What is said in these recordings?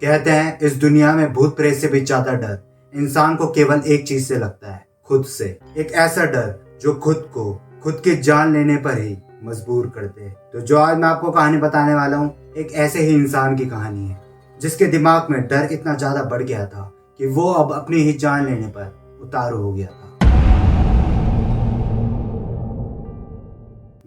कहते हैं इस दुनिया में भूत प्रेत से भी ज्यादा डर इंसान को केवल एक चीज से लगता है, खुद से। एक ऐसा डर जो खुद की जान लेने पर ही मजबूर कर दे। तो जो आज मैं आपको कहानी बताने वाला हूँ, एक ऐसे ही इंसान की कहानी है जिसके दिमाग में डर इतना ज्यादा बढ़ गया था कि वो अब अपनी ही जान लेने पर उतारू हो गया था।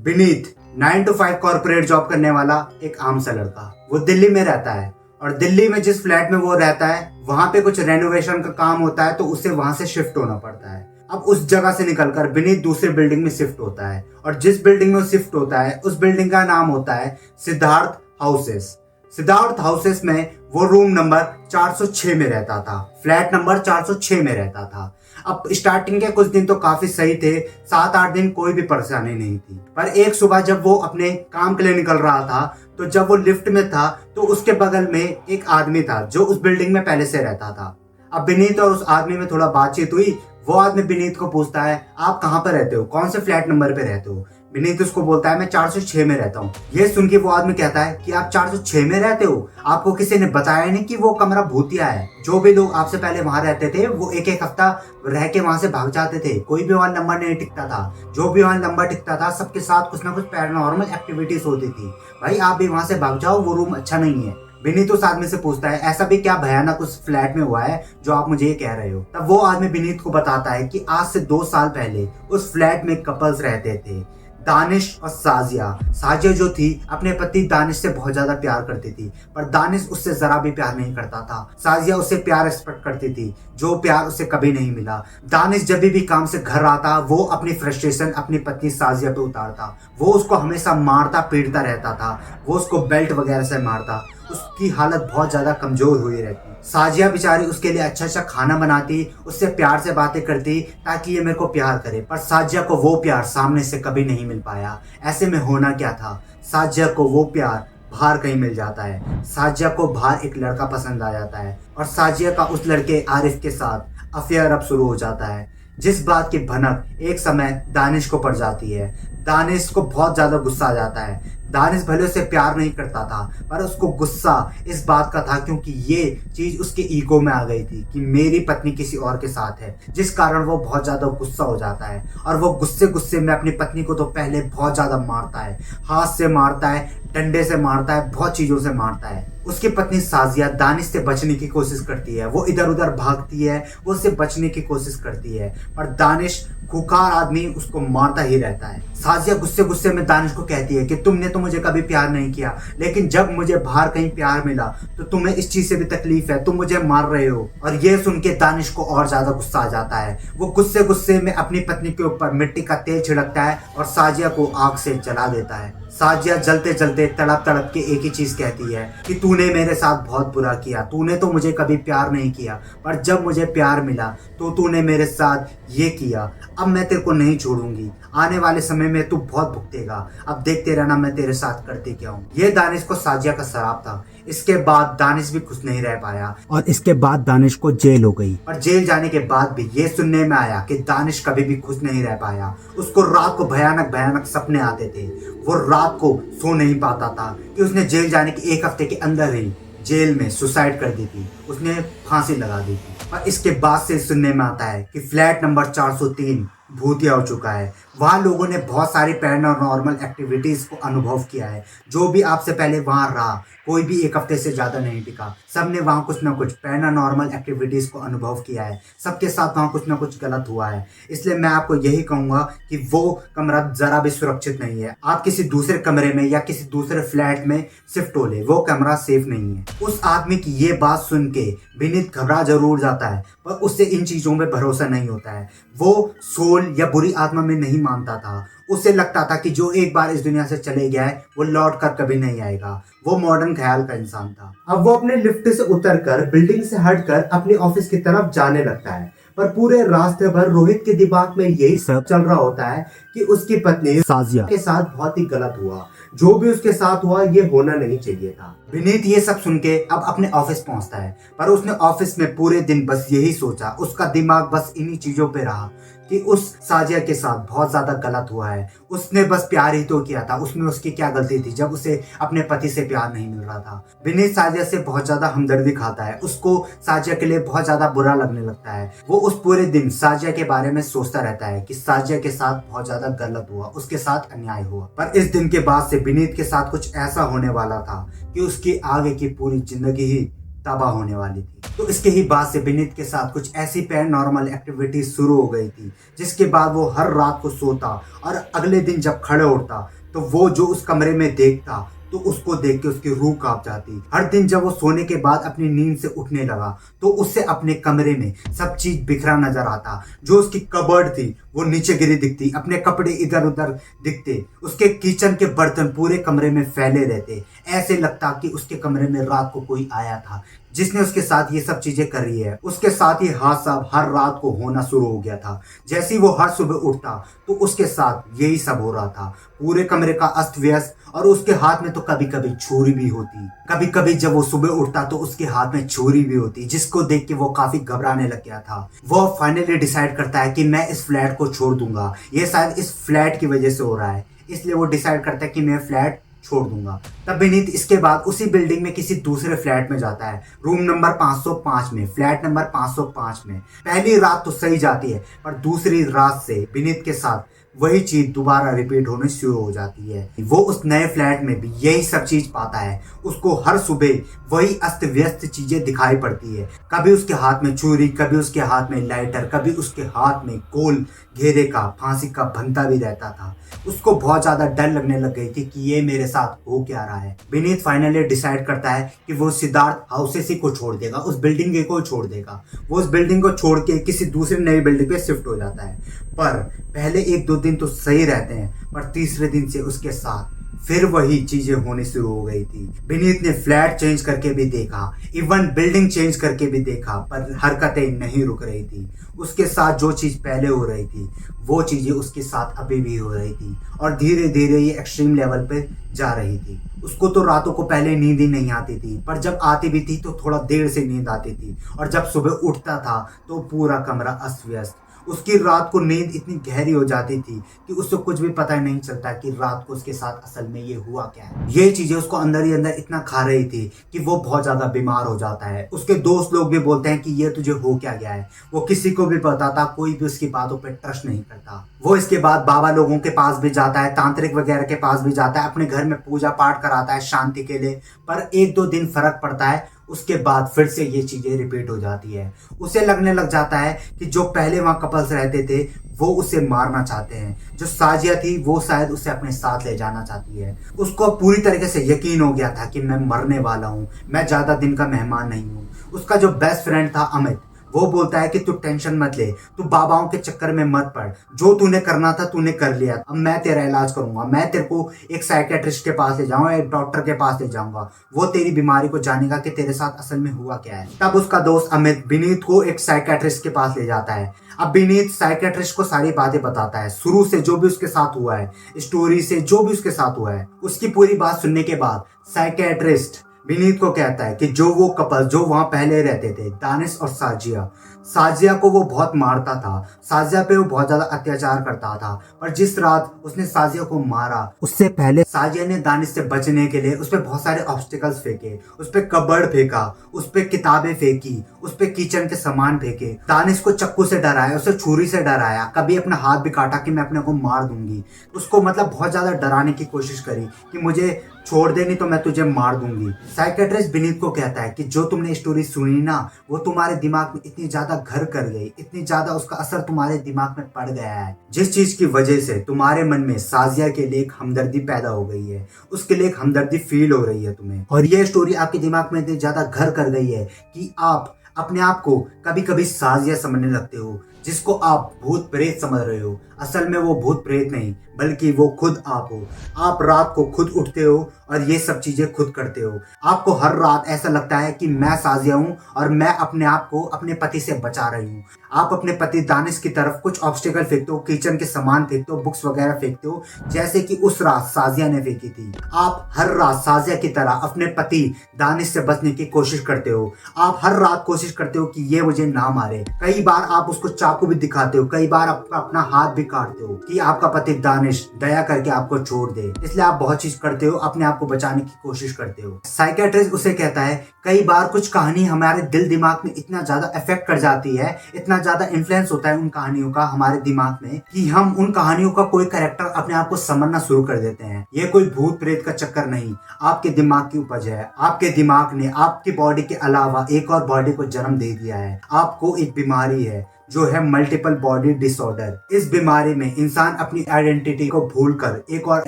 विनीत 9 to 5 कॉर्पोरेट जॉब करने वाला एक आम सा लड़का। वो दिल्ली में रहता है और दिल्ली में जिस फ्लैट में वो रहता है वहां पे कुछ रेनोवेशन का काम होता है, तो उसे वहां से शिफ्ट होना पड़ता है। अब उस जगह से निकलकर विनीत दूसरी बिल्डिंग में शिफ्ट होता है और जिस बिल्डिंग में वो शिफ्ट होता है उस बिल्डिंग का नाम होता है सिद्धार्थ हाउसेस। सिद्धार्थ हाउसेस में वो रूम नंबर 406 में रहता था, फ्लैट नंबर 406 में रहता था। अब स्टार्टिंग के कुछ दिन तो काफी सही थे, 7-8 दिन कोई भी परेशानी नहीं थी। पर एक सुबह जब वो अपने काम के लिए निकल रहा था, तो जब वो लिफ्ट में था तो उसके बगल में एक आदमी था जो उस बिल्डिंग में पहले से रहता था। अब विनीत और उस आदमी में थोड़ा बातचीत हुई। वो आदमी विनीत को पूछता है, आप कहाँ पर रहते हो, कौन से फ्लैट नंबर पे रहते हो। विनीत उसको बोलता है, मैं 406 में रहता हूँ। ये सुन के वो आदमी कहता है कि आप 406 में रहते हो, आपको किसी ने बताया नहीं कि वो कमरा भूतिया है। जो भी लोग आपसे पहले वहां रहते थे वो एक एक हफ्ता रह के वहां से भाग जाते थे, कोई भी वहां नंबर नहीं टिकता था। जो भी वहां नंबर टिकता था सबके साथ कुछ ना कुछ पैरानॉर्मल एक्टिविटीज होती थी। भाई आप भी वहां से भाग जाओ, वो रूम अच्छा नहीं है। विनीत उस आदमी से पूछता है, ऐसा भी क्या भयानक उस फ्लैट में हुआ है जो आप मुझे ये कह रहे हो। तब वो आदमी विनीत को बताता है कि आज से 2 साल पहले उस फ्लैट में कपल्स रहते थे, दानिश और साजिया। साजिया जो थी अपने पति दानिश से बहुत ज्यादा प्यार करती थी, पर दानिश उससे जरा भी प्यार नहीं करता था। साजिया उससे प्यार एक्सपेक्ट करती थी, जो प्यार उसे कभी नहीं मिला। दानिश जब भी काम से घर आता वो अपनी फ्रस्ट्रेशन अपनी पत्नी साजिया पे उतारता। वो उसको हमेशा मारता पीटता रहता था, वो उसको बेल्ट वगैरह से मारता। उसकी हालत बहुत ज्यादा कमजोर हुई रहती। साजिया बेचारी उसके लिए अच्छा अच्छा खाना बनाती, उससे प्यार से बातें करती ताकि ये मेरे को प्यार करे, पर साजिया को वो प्यार सामने से कभी नहीं मिल पाया। ऐसे में होना क्या था, साजिया को वो प्यार बाहर कहीं मिल जाता है। साजिया को बाहर एक लड़का पसंद आ जाता है और साजिया का उस लड़के आरिफ के साथ अफेयर अब शुरू हो जाता है, जिस बात की भनक एक समय दानिश को पड़ जाती है। दानिश को बहुत ज्यादा गुस्सा आ जाता है। दानिश भले उसे प्यार नहीं करता था, पर उसको गुस्सा इस बात का था क्योंकि ये चीज उसके ईगो में आ गई थी कि मेरी पत्नी किसी और के साथ है, जिस कारण वो बहुत ज्यादा गुस्सा हो जाता है। और वो गुस्से में अपनी पत्नी को तो पहले बहुत ज्यादा मारता है, हाथ से मारता है, डंडे से मारता है, बहुत चीजों से मारता है। उसकी पत्नी साजिया दानिश से बचने की कोशिश करती है, वो इधर उधर भागती है, वो उससे बचने की कोशिश करती है, पर दानिश खूंखार आदमी उसको मारता ही रहता है। साजिया गुस्से में दानिश को कहती है कि तुमने तो मुझे कभी प्यार नहीं किया, लेकिन जब मुझे बाहर कहीं प्यार मिला तो तुम्हें इस चीज से भी तकलीफ है, तुम मुझे मार रहे हो। और ये सुन के दानिश को और ज्यादा गुस्सा आ जाता है। वो गुस्से में अपनी पत्नी के ऊपर मिट्टी का तेल छिड़कता है और साजिया को आग से जला देता है। साजिया जलते जलते तड़प के एक ही चीज कहती है कि तूने मेरे साथ बहुत बुरा किया, तूने तो मुझे कभी प्यार नहीं किया, पर जब मुझे प्यार मिला तो तूने मेरे साथ ये किया। अब मैं तेरे को नहीं छोड़ूंगी, आने वाले समय में तू बहुत भुगतेगा, अब देखते रहना मैं तेरे साथ करती क्या हूँ। ये दानिश को साजिया का शराब था। इसके बाद दानिश भी खुश नहीं रह पाया और इसके बाद दानिश को जेल हो गई। और जेल जाने के बाद भी ये सुनने में आया कि दानिश कभी भी खुश नहीं रह पाया। उसको रात को भयानक सपने आते थे। वो रात को सो नहीं पाता था कि उसने जेल जाने के 1 हफ्ते के अंदर ही जेल में सुसाइड कर दी थी, उसने फांसी लगा दी थी। और इसके बाद से सुनने में आता है कि फ्लैट नंबर 403 भूतिया हो चुका है। वहां लोगों ने बहुत सारी पैरानॉर्मल एक्टिविटीज को अनुभव किया है। जो भी आपसे पहले वहां रहा, कोई भी 1 हफ्ते से ज्यादा नहीं टिका, सबने वहां कुछ ना कुछ पैरानॉर्मल एक्टिविटीज को अनुभव किया है। सबके साथ वहां कुछ ना कुछ गलत हुआ है। इसलिए मैं आपको यही कहूंगा कि वो कमरा जरा भी सुरक्षित नहीं है। आप किसी दूसरे कमरे में या किसी दूसरे फ्लैट में शिफ्ट हो ले, वो कमरा सेफ नहीं है। उस आदमी की ये बात सुन के विनीत घबरा जरूर जाता है, पर उससे इन चीजों में भरोसा नहीं होता है। वो सोल या बुरी आत्मा में नहीं मानता था। उसे लगता था कि जो एक बार इस दुनिया से चले गया है वो लौट कर कभी नहीं आएगा। वो मॉडर्न ख्याल का इंसान था। अब वो अपने लिफ्ट से उतरकर बिल्डिंग से हटकर अपने ऑफिस की तरफ जाने लगता है, पर पूरे रास्ते भर रोहित के दिमाग में यही सब चल रहा होता है कि उसकी पत्नी साजिया के साथ बहुत ही गलत हुआ। जो भी उसके साथ हुआ ये होना नहीं चाहिए था। विनीत ये सब सुन के अब अपने ऑफिस पहुंचता है, पर उसने ऑफिस में पूरे दिन बस यही सोचा, उसका दिमाग बस इन्हीं चीजों पे रहा कि उस साजिया के साथ बहुत ज्यादा गलत हुआ है। उसने बस प्यार ही तो किया था, उसमें उसकी क्या गलती थी जब उसे अपने पति से प्यार नहीं मिल रहा था। विनीत साजिया से बहुत ज्यादा हमदर्दी खाता है, उसको साजिया के लिए बहुत ज्यादा बुरा लगने लगता है। वो उस पूरे दिन साजिया के बारे में सोचता रहता है कि साजिया के साथ बहुत ज्यादा गलत हुआ, उसके साथ अन्याय हुआ। पर इस दिन के बाद से विनीत के साथ कुछ ऐसा होने वाला था कि उसकी आगे की पूरी जिंदगी ही तबाह होने वाली थी। तो इसके ही बाद से विनीत के साथ कुछ ऐसी पैरानॉर्मल एक्टिविटी शुरू हो गई थी, जिसके बाद वो हर रात को सोता और अगले दिन जब खड़े उठता तो वो जो उस कमरे में देखता तो उसको देख के उसकी रूह कांप जाती। हर दिन जब वो सोने के बाद अपनी नींद से उठने लगा तो उससे अपने कमरे में सब चीज बिखरा नजर आता। जो उसकी कबर्ड थी वो नीचे गिरी दिखती, अपने कपड़े इधर उधर दिखते, उसके किचन के बर्तन पूरे कमरे में फैले रहते। ऐसे लगता कि उसके कमरे में रात को कोई आया था जिसने उसके साथ ये सब चीजें कर रही है। उसके साथ ये हादसा हर रात को होना शुरू हो गया था। जैसे ही वो हर सुबह उठता तो उसके साथ यही सब हो रहा था। पूरे कमरे का अस्त व्यस्त, और उसके हाथ में तो कभी कभी छुरी भी होती। कभी कभी जब वो सुबह उठता तो उसके हाथ में छुरी भी होती, जिसको देख के वो काफी घबराने लग गया था। वो फाइनली डिसाइड करता है कि मैं इस फ्लैट को छोड़ दूंगा, ये शायद इस फ्लैट की वजह से हो रहा है, इसलिए वो डिसाइड करता है कि मैं फ्लैट छोड़ दूंगा। तब विनीत इसके बाद उसी बिल्डिंग में किसी दूसरे फ्लैट में जाता है, रूम नंबर 505 में, फ्लैट नंबर 505 में। पहली रात तो सही जाती है, पर दूसरी रात से विनीत के साथ वही चीज दोबारा रिपीट होनी शुरू हो जाती है। वो उस नए फ्लैट में भी यही सब चीज पाता है। उसको हर सुबह वही अस्त व्यस्त चीजें दिखाई पड़ती है। कभी उसके हाथ में छुरी, कभी उसके हाथ में लाइटर, कभी उसके हाथ में गोल घेरे का फांसी का भंता भी रहता था। उसको बहुत ज्यादा डर लगने लग गई थी कि ये मेरे साथ हो क्या रहा है। विनीत फाइनली डिसाइड करता है कि वो सिद्धार्थ हाउसेस को छोड़ देगा, उस बिल्डिंग को छोड़ देगा। वो उस बिल्डिंग को छोड़ के किसी दूसरी नई बिल्डिंग पे शिफ्ट हो जाता है। पर पहले एक दो दिन तो सही रहते हैं, पर तीसरे दिन से उसके साथ फिर वही चीजें होनी शुरू हो गई थी। विनीत ने फ्लैट चेंज करके भी देखा, इवन बिल्डिंग चेंज करके भी देखा, पर हरकतें नहीं रुक रही थी। उसके साथ जो चीज पहले हो रही थी वो चीजें उसके साथ अभी भी हो रही थी, और धीरे धीरे ये एक्सट्रीम लेवल पे जा रही थी। उसको तो रातों को पहले नींद ही नहीं आती थी, पर जब आती भी थी तो थोड़ा देर से नींद आती थी, और जब सुबह उठता था तो पूरा कमरा अस्त व्यस्त। उसकी रात को नींद इतनी गहरी हो जाती थी कि उसको कुछ भी पता नहीं चलता कि रात को उसके साथ असल में ये हुआ क्या है। ये चीजें उसको अंदर ही अंदर इतना खा रही थी कि वो बहुत ज्यादा बीमार हो जाता है। उसके दोस्त लोग भी बोलते हैं कि ये तुझे हो क्या गया है। वो किसी को भी बताता, कोई भी उसकी बातों पर ट्रस्ट नहीं करता। वो इसके बाद बाबा लोगों के पास भी जाता है, तांत्रिक वगैरह के पास भी जाता है, अपने घर में पूजा पाठ कराता है शांति के लिए। पर एक दो दिन फर्क पड़ता है, उसके बाद फिर से ये चीजें रिपीट हो जाती है। उसे लगने लग जाता है कि जो पहले वहां कपल्स रहते थे वो उसे मारना चाहते हैं। जो साजिया थी वो शायद उसे अपने साथ ले जाना चाहती है। उसको पूरी तरीके से यकीन हो गया था कि मैं मरने वाला हूँ, मैं ज्यादा दिन का मेहमान नहीं हूँ। उसका जो बेस्ट फ्रेंड था अमित, वो बोलता है कि तू टेंशन मत ले, तू बाबाओं के चक्कर में मत पड़, जो तूने करना था तूने कर लिया, अब मैं तेरा इलाज करूंगा, मैं तेरे को एक साइकेट्रिस्ट के पास ले जाऊंगा, एक डॉक्टर के पास ले जाऊंगा, वो तेरी बीमारी को जानेगा कि तेरे साथ असल में हुआ क्या है। तब उसका दोस्त अमित विनीत को एक साइकेट्रिस्ट के पास ले जाता है। अब विनीत साइकेट्रिस्ट को सारी बातें बताता है, शुरू से जो भी उसके साथ हुआ है, स्टोरी से जो भी उसके साथ हुआ है। उसकी पूरी बात सुनने के बाद साइकेट्रिस्ट विनीत को कहता है कि जो वो कपल जो वहां पहले रहते थे, दानिश और साजिया, साजिया को वो बहुत मारता था, साजिया पे वो बहुत ज्यादा अत्याचार करता था। पर जिस रात उसने साजिया को मारा उससे पहले साजिया ने दानिश से बचने के लिए उस पर बहुत सारे ऑब्स्टिकल्स फेंके, उस पर कबर्ड फेंका, उस पर किताबें फेंकी, उस पर किचन के सामान फेंके। दानिश को चक्कू से डराया, उसे छुरी से डराया, कभी अपना हाथ भी काटा कि मैं अपने को मार दूंगी। उसको मतलब बहुत ज्यादा डराने की कोशिश करी कि मुझे छोड़ दे नहीं तो मैं तुझे मार दूंगी। साइकेट्रिस्ट विनीत को कहता है कि जो तुमने स्टोरी सुनी ना वो तुम्हारे दिमाग में इतनी ज्यादा घर कर गई, इतनी ज्यादा उसका असर तुम्हारे दिमाग में पड़ गया है, जिस चीज की वजह से तुम्हारे मन में साजिया के लिए एक हमदर्दी पैदा हो गई है, उसके लिए एक हमदर्दी फील हो रही है तुम्हें। और ये स्टोरी आपके दिमाग में इतनी ज्यादा घर कर गई है कि आप अपने आप को कभी कभी साजिया समझने लगते हो, जिसको आप भूत प्रेत समझ रहे हो। असल में वो भूत प्रेत नहीं बल्कि वो खुद आप हो। आप रात को खुद उठते हो और ये सब चीजें खुद करते हो। आपको हर रात ऐसा लगता है कि मैं साजिया हूँ और मैं अपने आप को अपने पति से बचा रही हूँ। आप अपने पति दानिश की तरफ कुछ ऑब्स्टिकल फेंकते हो, किचन के सामान फेंकते हो, बुक्स वगैरह फेंकते हो, जैसे कि उस रात साजिया ने फेंकी थी। आप हर रात साजिया की तरह अपने पति दानिश से बचने की कोशिश करते हो। आप हर रात कोशिश करते हो कि ये मुझे ना मारे। कई बार आप उसको चाबुक चाकू भी दिखाते हो, कई बार आप अपना हाथ भी काटते हो कि आपका पति दानिश दया करके आपको छोड़ दे, इसलिए आप बहुत चीज करते हो, अपने आप को बचाने की कोशिश करते हो। साइकियाट्रिस्ट उसे कहता है कई बार कुछ कहानी हमारे दिल दिमाग में इतना ज्यादा इफेक्ट कर जाती है, इतना ज्यादा इन्फ्लुएंस होता है उन कहानियों का हमारे दिमाग में कि हम उन कहानियों का कोई कैरेक्टर अपने आप को समझना शुरू कर देते हैं। ये कोई भूत प्रेत का चक्कर नहीं, आपके दिमाग की उपज है। आपके दिमाग ने आपकी बॉडी के अलावा एक और बॉडी को जन्म दे दिया है। आपको एक बीमारी है जो है मल्टीपल बॉडी डिसऑर्डर। इस बीमारी में इंसान अपनी आइडेंटिटी को भूलकर एक और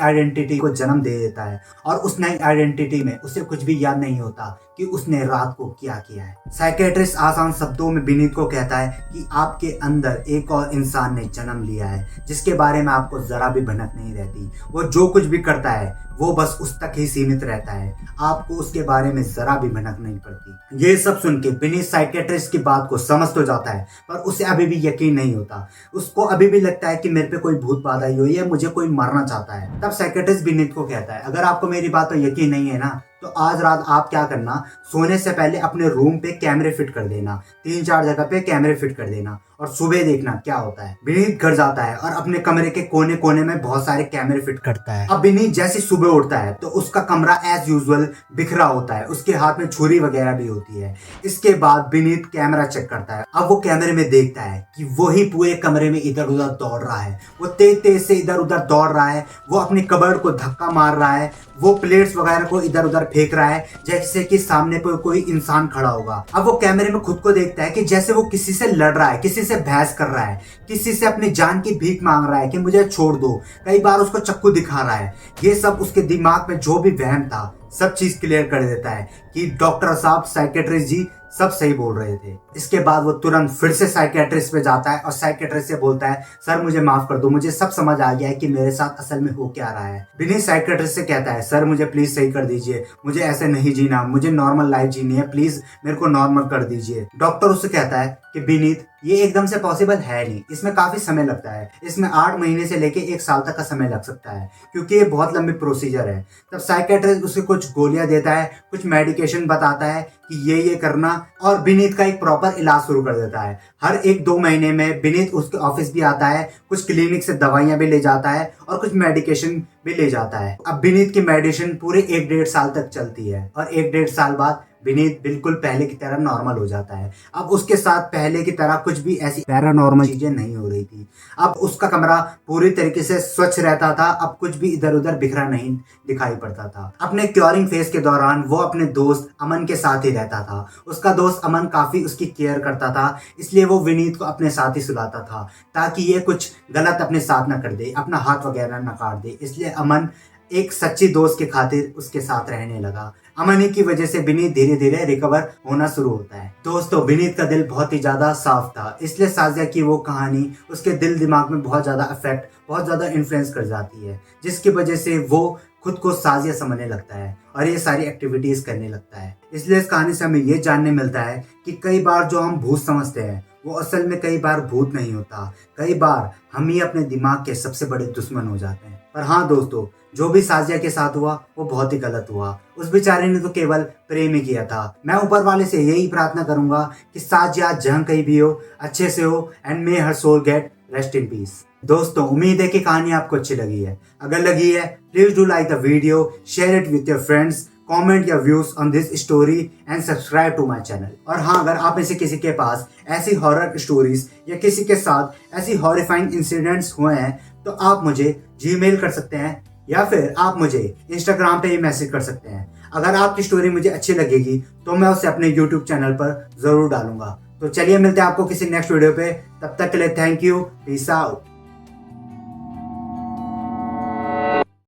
आइडेंटिटी को जन्म दे देता है और उस नई आइडेंटिटी में उसे कुछ भी याद नहीं होता कि उसने रात को क्या किया है। साइकियाट्रिस्ट आसान शब्दों में विनीत को कहता है कि आपके अंदर एक और इंसान ने जन्म लिया है जिसके बारे में आपको जरा भी भनक नहीं रहती। वो जो कुछ भी करता है वो बस उस तक ही सीमित रहता है, आपको उसके बारे में जरा भी भनक नहीं पड़ती। ये सब सुन के विनीत साइकियाट्रिस्ट की बात को समझ तो जाता है पर उसे अभी भी यकीन नहीं होता। उसको अभी भी लगता है कि मेरे पे कोई भूत बाधा हुई है, मुझे कोई मारना चाहता है। तब साइकियाट्रिस्ट विनीत को कहता है अगर आपको मेरी बात पर यकीन नहीं है ना तो आज रात आप क्या करना, सोने से पहले अपने रूम पे कैमरे फिट कर देना, 3-4 जगह पे कैमरे फिट कर देना और सुबह देखना क्या होता है। विनीत घर जाता है और अपने कमरे के कोने कोने में बहुत सारे कैमरे फिट करता है। अब विनीत जैसे सुबह उठता है तो उसका कमरा एज यूजुअल बिखरा होता है, उसके हाथ में छुरी वगैरह भी होती है। इसके बाद विनीत कैमरा चेक करता है। अब वो कैमरे में देखता है कि वही पूरे कमरे में इधर उधर दौड़ रहा है, वो तेज तेज से इधर उधर दौड़ रहा है, वो अपनी कबर्ड को धक्का मार रहा है, वो प्लेट्स वगैरह को इधर उधर फेंक रहा है जैसे कि सामने कोई इंसान खड़ा होगा। अब वो कैमरे में खुद को देखता है कि जैसे वो किसी से लड़ रहा है, किसी से बहस कर रहा है, किसी से अपनी जान की भीख मांग रहा है कि मुझे छोड़ दो, कई बार उसको चाकू दिखा रहा है। ये सब उसके दिमाग में जो भी वहम था सब चीज क्लियर कर देता है कि डॉक्टर साहब साइकियाट्रिस्ट जी सब सही बोल रहे थे। इसके बाद वो तुरंत फिर से साइकियाट्रिस्ट पे जाता है और साइकियाट्रिस्ट से बोलता है सर मुझे माफ कर दो, मुझे सब समझ आ गया है कि मेरे साथ असल में हो क्या रहा है। विनीत साइकियाट्रिस्ट से कहता है सर मुझे प्लीज सही कर दीजिए, मुझे ऐसे नहीं जीना, मुझे नॉर्मल लाइफ जीनी है, प्लीज मेरे को नॉर्मल कर दीजिए। डॉक्टर उससे कहता है कि विनीत ये एकदम से पॉसिबल है नहीं, इसमें काफी समय लगता है, इसमें 8 महीने से लेके 1 साल तक का समय लग सकता है क्योंकि ये बहुत लंबी प्रोसीजर है। तब साइकियाट्रिस्ट उसे कुछ गोलियां देता है, कुछ मेडिकेशन बताता है कि ये करना और विनीत का एक प्रॉपर इलाज शुरू कर देता है। हर 1-2 महीने में विनीत उसके ऑफिस भी आता है, कुछ क्लिनिक से दवाइयां भी ले जाता है और कुछ मेडिकेशन भी ले जाता है। अब विनीत की मेडिसिन पूरे 1-1.5 साल तक चलती है और 1-1.5 साल बाद विनीत बिल्कुल पहले की तरह नॉर्मल हो जाता है। अब उसके साथ पहले की तरह कुछ भी ऐसी पैरानॉर्मल चीजें नहीं हो रही थी। अब उसका कमरा पूरी तरीके से स्वच्छ रहता था, अब कुछ भी इधर उधर बिखरा नहीं दिखाई पड़ता था। अपने क्योरिंग फेज के दौरान वो अपने दोस्त अमन के साथ ही रहता था। उसका दोस्त अमन काफी उसकी केयर करता था, इसलिए वो विनीत को अपने साथ ही सुलाता था ताकि ये कुछ गलत अपने साथ न कर दे, अपना हाथ वगैरह न काट दे। इसलिए अमन एक सच्ची दोस्त के खातिर उसके साथ रहने लगा। अमन ही की वजह से विनीत धीरे धीरे रिकवर होना शुरू होता है। दोस्तों विनीत का दिल बहुत ही ज्यादा साफ था, इसलिए साजिया की वो कहानी उसके दिल दिमाग में बहुत ज्यादा इफेक्ट, बहुत ज्यादा इन्फ्लुएंस कर जाती है, जिसकी वजह से वो खुद को साजिया समझने लगता है और ये सारी एक्टिविटीज करने लगता है। इसलिए इस कहानी से हमें ये जानने मिलता है कि कई बार जो हम भूत समझते हैं वो असल में कई बार भूत नहीं होता, कई बार हम ही अपने दिमाग के सबसे बड़े दुश्मन हो जाते हैं। पर हाँ दोस्तों, जो भी साजिया के साथ हुआ वो बहुत ही गलत हुआ। उस बेचारे ने तो केवल प्रेम ही किया था। मैं ऊपर वाले से यही प्रार्थना करूंगा कि साजिया जहां कहीं भी हो अच्छे से हो and may her soul get rest in peace. दोस्तों उम्मीद है कि कहानी आपको अच्छी लगी है। अगर लगी है please do like the video, share it with your friends, comment your views on this story and subscribe to my channel. और हाँ, अगर आप में से किसी के पास ऐसी हॉरर स्टोरीज या किसी के साथ ऐसी हॉरिफाइंग इंसिडेंट्स हुए हैं तो आप मुझे जीमेल कर सकते हैं या फिर आप मुझे इंस्टाग्राम पे ही मैसेज कर सकते हैं। अगर आपकी स्टोरी मुझे अच्छी लगेगी तो मैं उसे अपने यूट्यूब चैनल पर जरूर डालूंगा। तो चलिए मिलते हैं आपको किसी नेक्स्ट वीडियो पे, तब तक के लिए थैंक यू, पीस आउट।